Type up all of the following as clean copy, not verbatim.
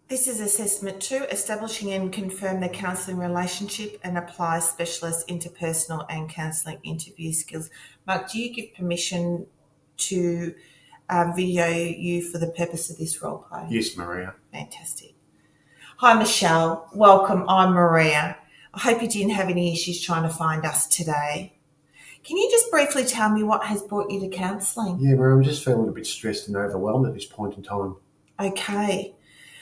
This is assessment 2, establishing and confirm the counselling relationship and apply specialist interpersonal and counselling interview skills. Mark, do you give permission to video you for the purpose of this role play? Yes, Maria. Fantastic. Hi, Michelle. Welcome. I'm Maria. I hope you didn't have any issues trying to find us today. Can you just briefly tell me what has brought you to counselling? Yeah, Maria, I'm just feeling a bit stressed and overwhelmed at this point in time. Okay.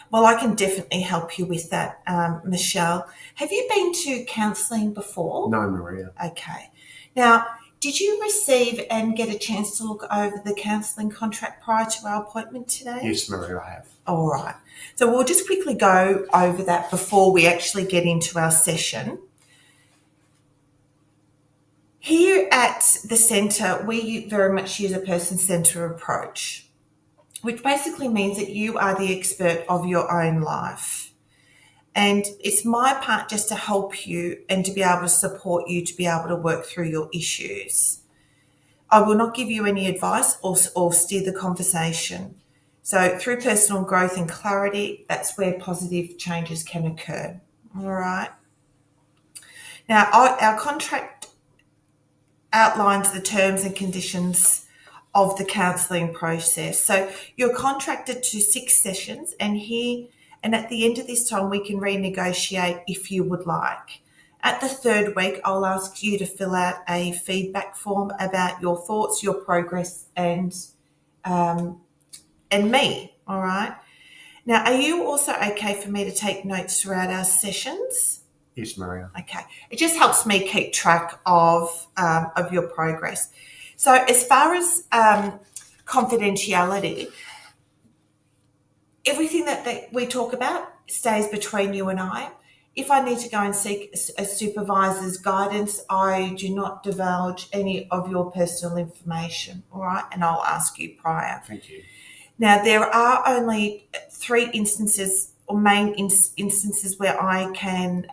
Well, I can definitely help you with that, Michelle. Have you been to counselling before? No, Maria. Okay. Now, did you receive and get a chance to look over the counselling contract prior to our appointment today? Yes, Maria, I have. All right. So we'll just quickly go over that before we actually get into our session. Here at the centre, we very much use a person-centred approach, which basically means that you are the expert of your own life. And it's my part just to help you and to be able to support you to be able to work through your issues. I will not give you any advice or steer the conversation. So through personal growth and clarity, that's where positive changes can occur. All right. Now, our contract outlines the terms and conditions of the counselling process. So you're contracted to 6 sessions, and at the end of this time, we can renegotiate if you would like. At the 3rd week, I'll ask you to fill out a feedback form about your thoughts, your progress, and me. All right. Now, are you also okay for me to take notes throughout our sessions? Yes, Maria. Okay. It just helps me keep track of your progress. So as far as confidentiality, everything that we talk about stays between you and I. If I need to go and seek a supervisor's guidance, I do not divulge any of your personal information, all right? And I'll ask you prior. Thank you. Now, there are only 3 instances or main instances where I can,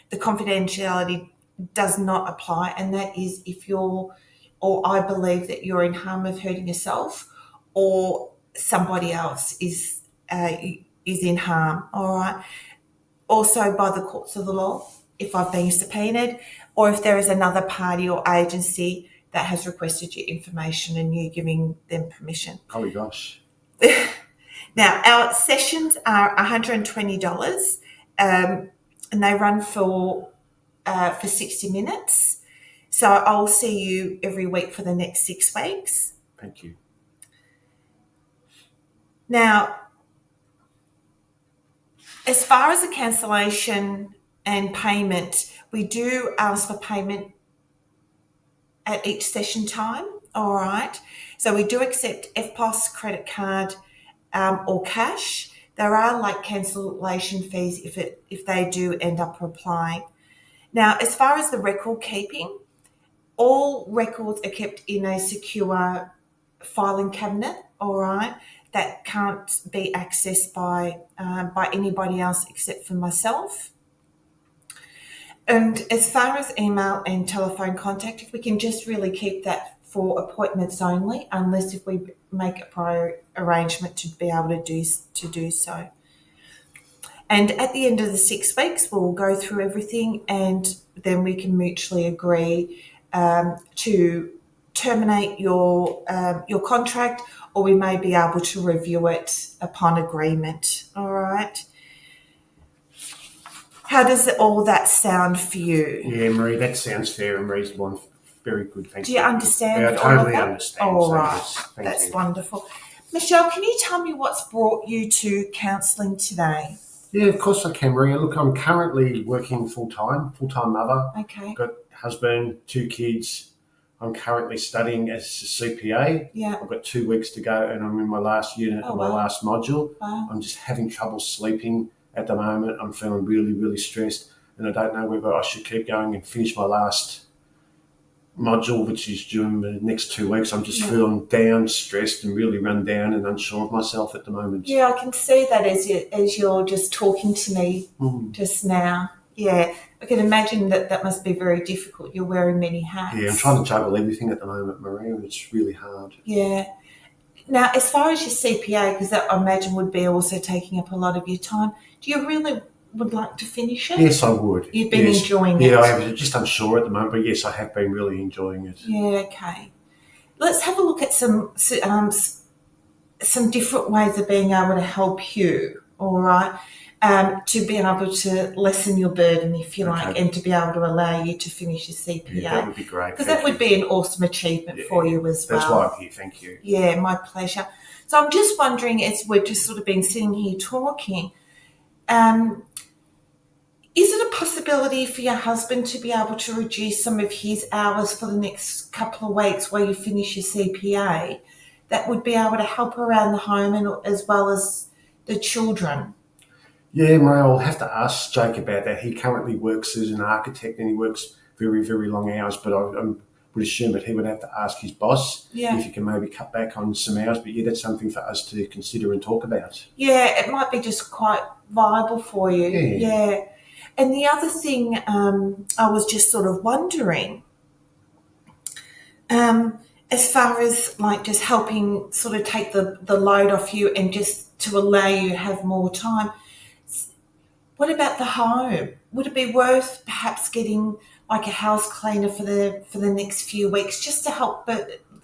the confidentiality does not apply, and that is if I believe that you're in harm of hurting yourself, or somebody else is in harm. All right. Also, by the courts of the law, if I've been subpoenaed, or if there is another party or agency that has requested your information and you giving them permission. Oh gosh. Now, our sessions are $120, and they run for 60 minutes. So I'll see you every week for the next 6 weeks. Thank you. Now, as far as the cancellation and payment, we do ask for payment at each session time. All right. So we do accept FPOS, credit card, or cash. There are like cancellation fees if they do end up applying. Now, as far as the record keeping, all records are kept in a secure filing cabinet, all right, that can't be accessed by anybody else except for myself. And as far as email and telephone contact, if we can just really keep that for appointments only, unless if we make a prior arrangement to be able to do so. And at the end of the 6 weeks, we'll go through everything, and then we can mutually agree to terminate your contract, or we may be able to review it upon agreement. All right. How does all that sound for you? Yeah, Marie, that sounds fair and reasonable and very good. Thank you. Do you understand? Yeah, I totally understand. All so right. yes, That's you. wonderful. Michelle, can you tell me what's brought you to counselling today? Yeah, of course I can, Maria. Look, I'm currently working full-time mother. Okay. Got husband, 2 kids. I'm currently studying as a CPA. Yeah. I've got 2 weeks to go, and I'm in my last unit of my last module. Wow. I'm just having trouble sleeping at the moment. I'm feeling really, really stressed, and I don't know whether I should keep going and finish my last module, which is during the next 2 weeks. I'm just feeling down, stressed, and really run down and unsure of myself at the moment. Yeah, I can see that as you're just talking to me just now. Yeah, I can imagine that must be very difficult. You're wearing many hats. Yeah, I'm trying to juggle everything at the moment, Maria, and it's really hard. Yeah. Now, as far as your CPA, because that I imagine would be also taking up a lot of your time, do you really would like to finish it? Yes, I would. You've been Yes. enjoying it? Yeah, I am just unsure at the moment, but yes, I have been really enjoying it. Yeah, okay. Let's have a look at some different ways of being able to help you, all right, to be able to lessen your burden, if you like, Okay. and to be able to allow you to finish your CPA. Yeah, that would be great. Because Thank that would you. be an awesome achievement for you as well. That's why I'm here. Thank you. Yeah, my pleasure. So I'm just wondering, as we've just sort of been sitting here talking, is it a possibility for your husband to be able to reduce some of his hours for the next couple of weeks while you finish your CPA? That would be able to help around the home and as well as the children. Yeah, Maria, I'll have to ask Jake about that. He currently works as an architect and he works very, very long hours, but I would assume that he would have to ask his boss Yeah. if he can maybe cut back on some hours. But yeah, that's something for us to consider and talk about. Yeah, it might be just quite viable for you. Yeah. And the other thing I was just sort of wondering, as far as like just helping sort of take the load off you and just to allow you to have more time, what about the home? Would it be worth perhaps getting like a house cleaner for the next few weeks just to help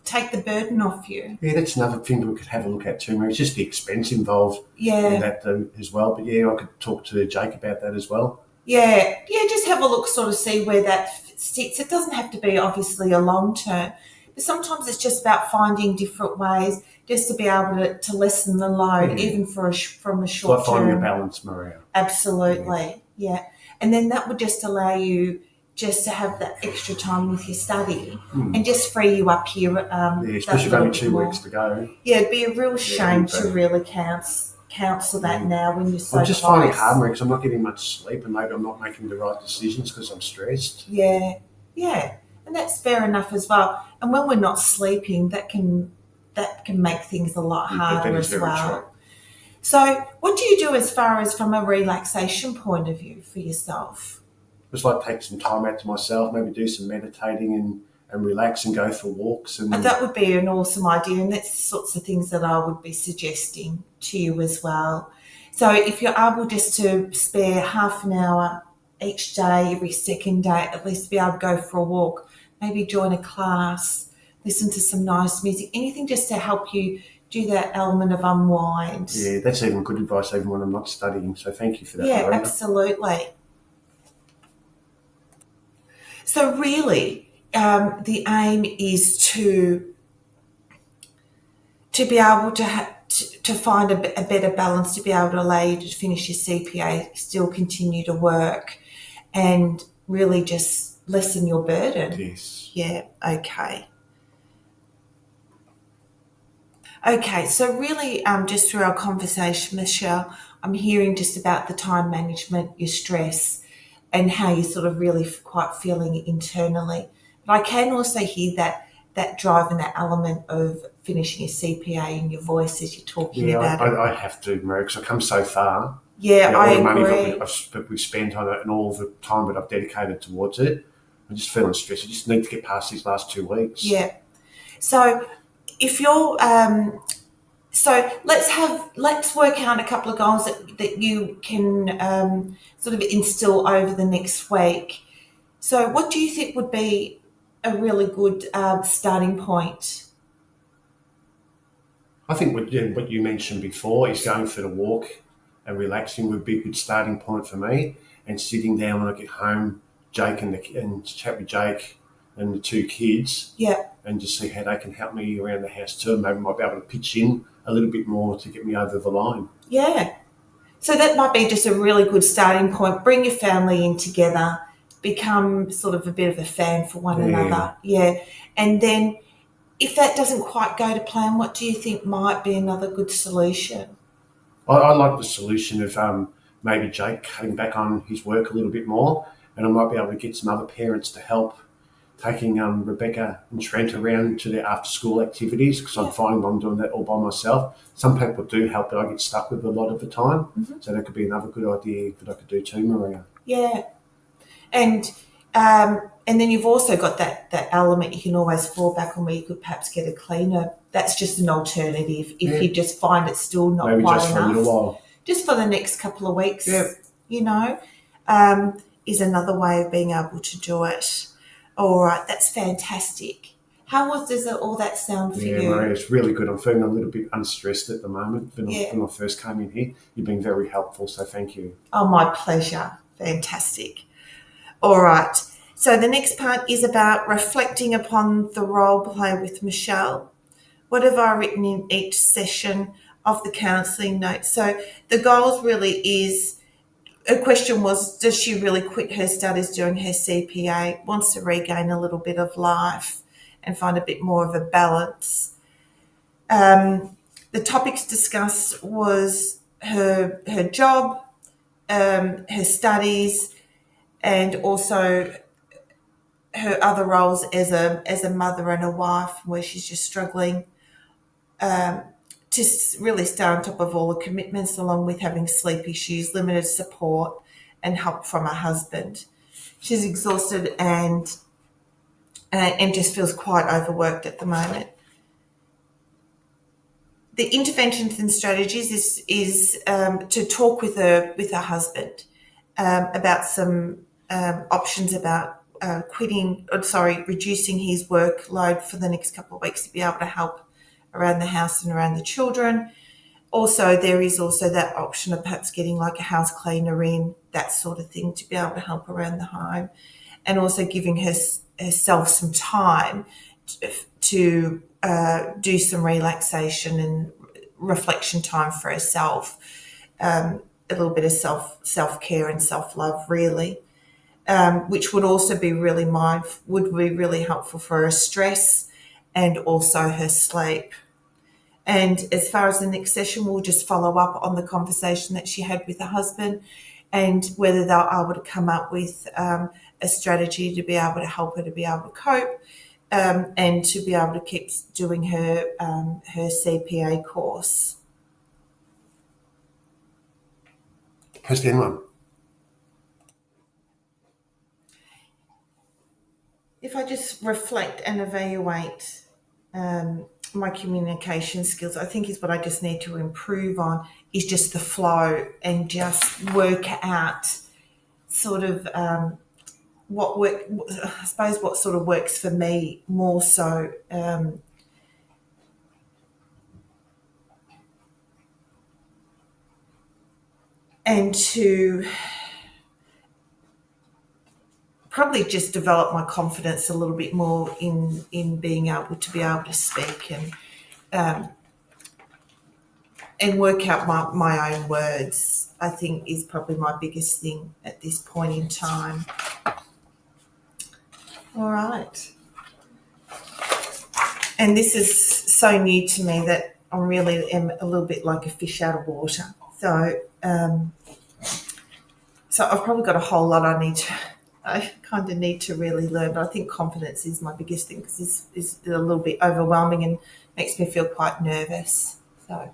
take the burden off you? Yeah, that's another thing that we could have a look at too, Maria. It's just the expense involved in that as well. But yeah, I could talk to Jake about that as well. Yeah, just have a look, sort of see where that sits. It doesn't have to be obviously a long term, but sometimes it's just about finding different ways just to be able to lessen the load, even from a short Like finding a term. balance, Maria. Absolutely, yeah. And then that would just allow you just to have that extra time with your study and just free you up here. Especially with only 2 weeks to go. Yeah, it'd be a real shame to really counsel that now when you're so I'm just close. finding it hard, Maria, because I'm not getting much sleep and maybe I'm not making the right decisions because I'm stressed. Yeah, and that's fair enough as well. And when we're not sleeping, that can make things a lot harder That is as very well. true. So, what do you do as far as from a relaxation point of view for yourself? Just like take some time out to myself, maybe do some meditating and relax and go for walks. And That would be an awesome idea, and that's the sorts of things that I would be suggesting to you as well. So, if you're able just to spare half an hour each day, every second day, at least to be able to go for a walk, maybe join a class, listen to some nice music, anything just to help you do that element of unwind. yeah, that's even good advice even when I'm not studying. So thank you for that, Yeah, Maria. absolutely. So really, the aim is to be able to find a better balance, to be able to allow you to finish your CPA, still continue to work, and really just lessen your burden. Yes. Yeah. Okay. Okay, so really, just through our conversation, Michelle, I'm hearing just about the time management, your stress, and how you're sort of really quite feeling it internally. But I can also hear that drive and that element of finishing your CPA in your voice as you're talking about it. I have to, Maria, because I've come so far. Yeah, I all the agree. money that we've spent on it and all the time that I've dedicated towards it, I'm just feeling stressed. I just need to get past these last 2 weeks. Yeah. So if you're so let's work out a couple of goals that you can sort of instill over the next week. So what do you think would be a really good starting point? I think what you mentioned before is going for the walk and relaxing would be a good starting point for me. And sitting down when I get home, and chat with Jake and the 2 kids. Yeah. And just see how they can help me around the house too. Maybe I might be able to pitch in a little bit more to get me over the line. Yeah. So that might be just a really good starting point. Bring your family in together, become sort of a bit of a fan for one another. Yeah. And then if that doesn't quite go to plan, what do you think might be another good solution? I like the solution of maybe Jake cutting back on his work a little bit more, and I might be able to get some other parents to help taking Rebecca and Trent around to their after-school activities because I'm finding I'm doing that all by myself. Some people do help, but I get stuck with a lot of the time. Mm-hmm. So that could be another good idea that I could do too, Maria. Yeah. And then you've also got that element you can always fall back on where you could perhaps get a cleaner that's just an alternative. If you just find it still not maybe quite just for a enough, little while. just for the next couple of weeks, Yeah. you know, is another way of being able to do it. All right, that's fantastic. Does all that sound for Yeah, you? Maria, it's really good. I'm feeling a little bit unstressed at the moment. Yeah. When I first came in here, you've been very helpful, so thank you. Oh, my pleasure. Fantastic. All right. So the next part is about reflecting upon the role play with Michelle. What have I written in each session of the counselling notes? So the goals really is, a question was, does she really quit her studies doing her CPA, wants to regain a little bit of life and find a bit more of a balance. The topics discussed was her job, her studies, and also her other roles as a mother and a wife, where she's just struggling to really stay on top of all the commitments, along with having sleep issues, limited support, and help from her husband. She's exhausted and just feels quite overworked at the moment. The interventions and strategies is to talk with her husband about some options about reducing his workload for the next couple of weeks to be able to help around the house and around the children. Also, there is also that option of perhaps getting like a house cleaner in, that sort of thing, to be able to help around the home, and also giving herself some time to do some relaxation and reflection time for herself, a little bit of self-care and self-love, really, which would also be really helpful for her stress and also her sleep. And as far as the next session, we'll just follow up on the conversation that she had with her husband and whether they're able to come up with a strategy to be able to help her to be able to cope and to be able to keep doing her CPA course. Press the end one. If I just reflect and evaluate my communication skills, I think is what I just need to improve on, is just the flow and just work out sort of what sort of works for me more so. And to probably just develop my confidence a little bit more in being able to speak and work out my own words, I think, is probably my biggest thing at this point in time. All right. And this is so new to me that I really am a little bit like a fish out of water. So I've probably got a whole lot I kind of need to really learn, but I think confidence is my biggest thing, because this is a little bit overwhelming and makes me feel quite nervous. So